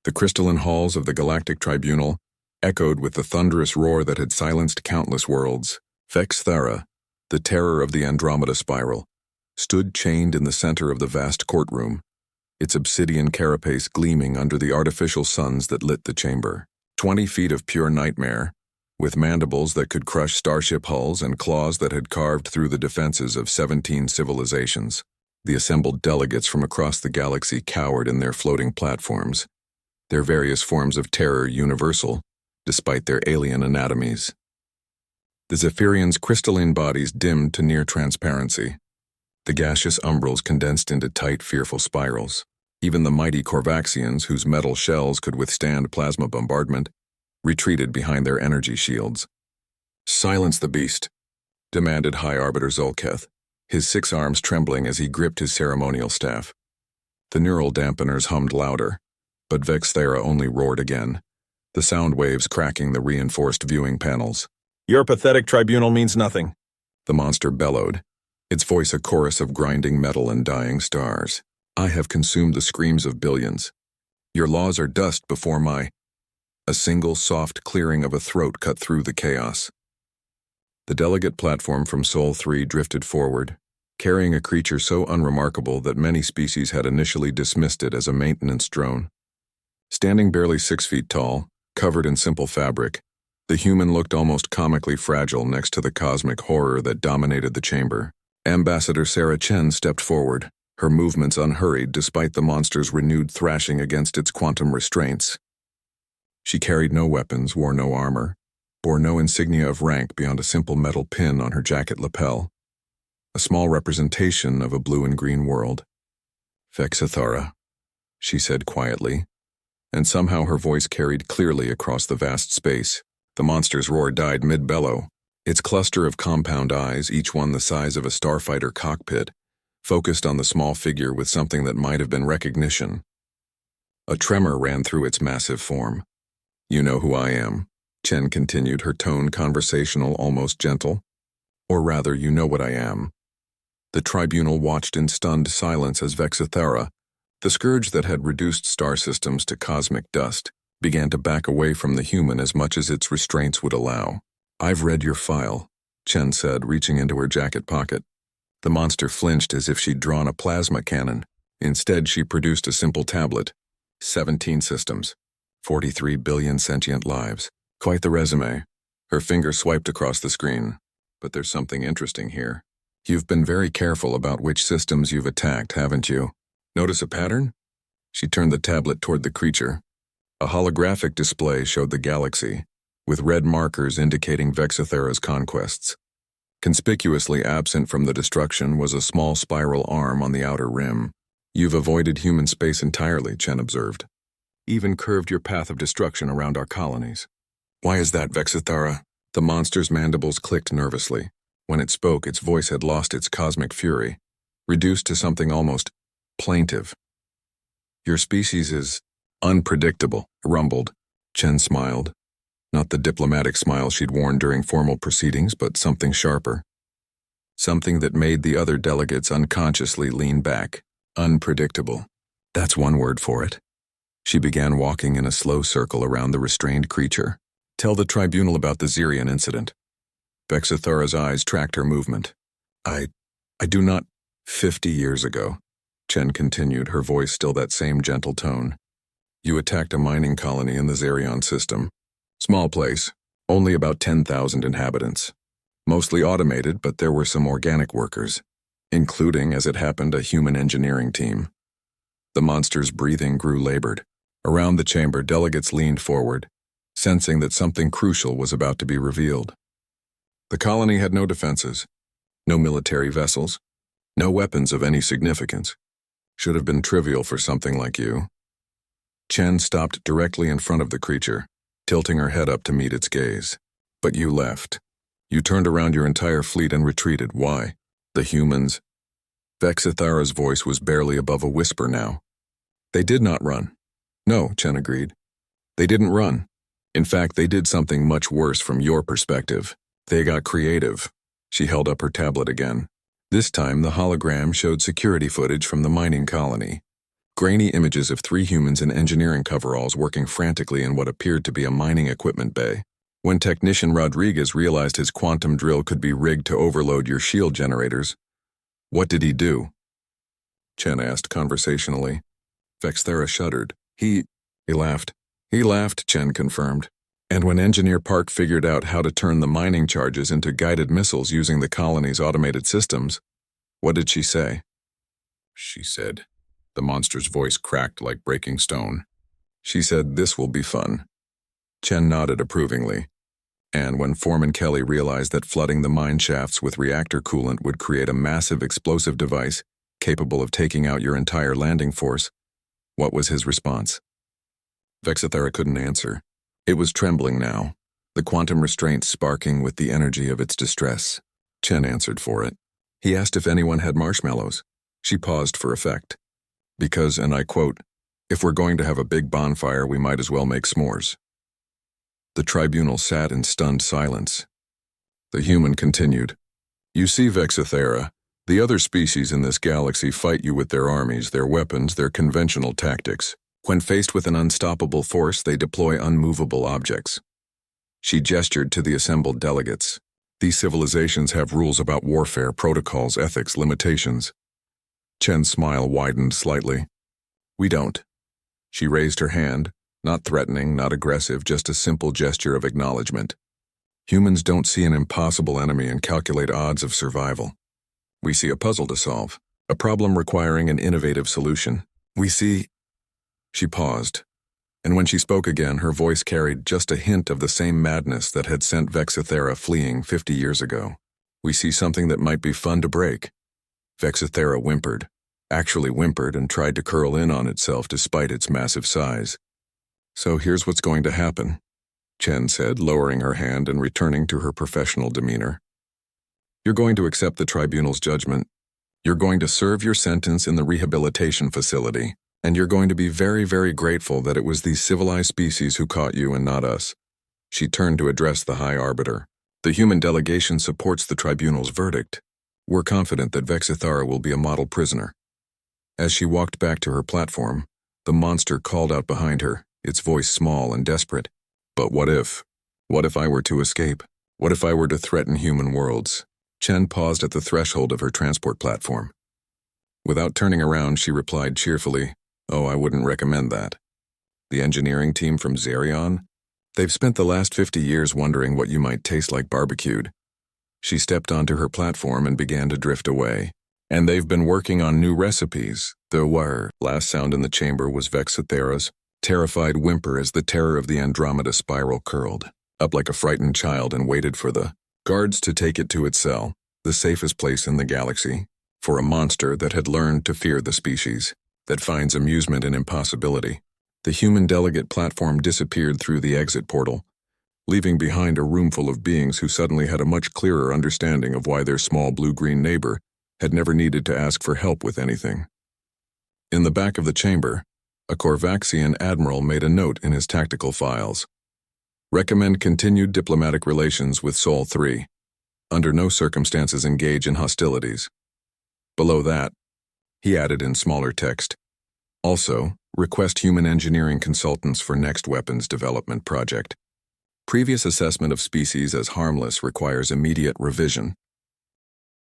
The crystalline halls of the Galactic Tribunal echoed with the thunderous roar that had silenced countless worlds. Vex Thera, the terror of the Andromeda spiral, stood chained in the center of the vast courtroom, its obsidian carapace gleaming under the artificial suns that lit the chamber. 20 feet of pure nightmare, with mandibles that could crush starship hulls and claws that had carved through the defenses of 17 civilizations. The assembled delegates from across the galaxy cowered in their floating platforms, their various forms of terror universal, despite their alien anatomies. The Zephyrians' crystalline bodies dimmed to near transparency. The gaseous umbrals condensed into tight, fearful spirals. Even the mighty Corvaxians, whose metal shells could withstand plasma bombardment, retreated behind their energy shields. "Silence the beast," demanded High Arbiter Zolketh, his 6 arms trembling as he gripped his ceremonial staff. The neural dampeners hummed louder, but Vex Thera only roared again, the sound waves cracking the reinforced viewing panels. "Your pathetic tribunal means nothing," the monster bellowed, its voice a chorus of grinding metal and dying stars. "I have consumed the screams of billions. Your laws are dust before my—" A single soft clearing of a throat cut through the chaos. The delegate platform from Sol 3 drifted forward, carrying a creature so unremarkable that many species had initially dismissed it as a maintenance drone. Standing barely 6 feet tall, covered in simple fabric, the human looked almost comically fragile next to the cosmic horror that dominated the chamber. Ambassador Sarah Chen stepped forward, her movements unhurried despite the monster's renewed thrashing against its quantum restraints. She carried no weapons, wore no armor, bore no insignia of rank beyond a simple metal pin on her jacket lapel, a small representation of a blue and green world. "Vex Thera," she said quietly, and somehow her voice carried clearly across the vast space. The monster's roar died mid-bellow, its cluster of compound eyes, each one the size of a starfighter cockpit, focused on the small figure with something that might have been recognition. A tremor ran through its massive form. "You know who I am," Chen continued, her tone conversational, almost gentle. "Or rather, you know what I am." The tribunal watched in stunned silence as Vex Thera, the scourge that had reduced star systems to cosmic dust, began to back away from the human as much as its restraints would allow. "I've read your file," Chen said, reaching into her jacket pocket. The monster flinched as if she'd drawn a plasma cannon. Instead, she produced a simple tablet. 17 systems. 43 billion sentient lives. Quite the resume. Her finger swiped across the screen. "But there's something interesting here. You've been very careful about which systems you've attacked, haven't you? Notice a pattern?" She turned the tablet toward the creature. A holographic display showed the galaxy, with red markers indicating Vex Thera's conquests. Conspicuously absent from the destruction was a small spiral arm on the outer rim. "You've avoided human space entirely," Chen observed. "Even curved your path of destruction around our colonies." "Why is that, Vex Thera?" The monster's mandibles clicked nervously. When it spoke, its voice had lost its cosmic fury, reduced to something almost plaintive. "Your species is unpredictable," rumbled. Chen smiled. Not the diplomatic smile she'd worn during formal proceedings, but something sharper. Something that made the other delegates unconsciously lean back. Unpredictable. That's one word for it. She began walking in a slow circle around the restrained creature. "Tell the tribunal about the Zirian incident." Vex Thera's eyes tracked her movement. I do not." 50 years ago," Chen continued, her voice still that same gentle tone. "You attacked a mining colony in the Zirion system. Small place, only about 10,000 inhabitants. Mostly automated, but there were some organic workers, including, as it happened, a human engineering team." The monster's breathing grew labored. Around the chamber, delegates leaned forward, sensing that something crucial was about to be revealed. The colony had no defenses, no military vessels, no weapons of any significance. Should have been trivial for something like you. Chen stopped directly in front of the creature, tilting her head up to meet its gaze. "But you left. You turned around your entire fleet and retreated. Why? The humans—" Vex Thera's voice was barely above a whisper now. "They did not run." "No," Chen agreed. "They didn't run. In fact, they did something much worse from your perspective. They got creative." She held up her tablet again. This time, the hologram showed security footage from the mining colony. Grainy images of 3 humans in engineering coveralls working frantically in what appeared to be a mining equipment bay. When technician Rodriguez realized his quantum drill could be rigged to overload your shield generators, what did he do? Chen asked conversationally. Vexthera shuddered. He laughed. He laughed, Chen confirmed. And when Engineer Park figured out how to turn the mining charges into guided missiles using the colony's automated systems, what did she say? She said. The monster's voice cracked like breaking stone. She said, "This will be fun." Chen nodded approvingly. And when Foreman Kelly realized that flooding the mine shafts with reactor coolant would create a massive explosive device capable of taking out your entire landing force, what was his response? Vexithera couldn't answer. It was trembling now, the quantum restraint sparking with the energy of its distress. Chen answered for it. He asked if anyone had marshmallows. She paused for effect. Because, and I quote, "If we're going to have a big bonfire, we might as well make s'mores." The tribunal sat in stunned silence. The human continued. You see, Vexithera, the other species in this galaxy fight you with their armies, their weapons, their conventional tactics. When faced with an unstoppable force, they deploy unmovable objects. She gestured to the assembled delegates. These civilizations have rules about warfare, protocols, ethics, limitations. Chen's smile widened slightly. We don't. She raised her hand, not threatening, not aggressive, just a simple gesture of acknowledgement. Humans don't see an impossible enemy and calculate odds of survival. We see a puzzle to solve, a problem requiring an innovative solution. We see... She paused, and when she spoke again, her voice carried just a hint of the same madness that had sent Vexithera fleeing 50 years ago. We see something that might be fun to break. Vexithera whimpered, actually whimpered, and tried to curl in on itself despite its massive size. So here's what's going to happen, Chen said, lowering her hand and returning to her professional demeanor. You're going to accept the tribunal's judgment. You're going to serve your sentence in the rehabilitation facility. And you're going to be very, very grateful that it was these civilized species who caught you and not us. She turned to address the High Arbiter. The human delegation supports the tribunal's verdict. We're confident that Vexithara will be a model prisoner. As she walked back to her platform, the monster called out behind her, its voice small and desperate. But what if? What if I were to escape? What if I were to threaten human worlds? Chen paused at the threshold of her transport platform. Without turning around, she replied cheerfully, Oh, I wouldn't recommend that. The engineering team from Zerion? They've spent the last 50 years wondering what you might taste like barbecued. She stepped onto her platform and began to drift away. And they've been working on new recipes. The whir. Last sound in the chamber was Vexithera's terrified whimper as the terror of the Andromeda spiral curled up like a frightened child and waited for the guards to take it to its cell, the safest place in the galaxy, for a monster that had learned to fear the species, that finds amusement in impossibility. The human delegate platform disappeared through the exit portal, leaving behind a room full of beings who suddenly had a much clearer understanding of why their small blue-green neighbor had never needed to ask for help with anything. In the back of the chamber, a Corvaxian admiral made a note in his tactical files. Recommend continued diplomatic relations with Sol 3. Under no circumstances engage in hostilities. Below that, he added in smaller text, also, request human engineering consultants for next weapons development project. Previous assessment of species as harmless requires immediate revision.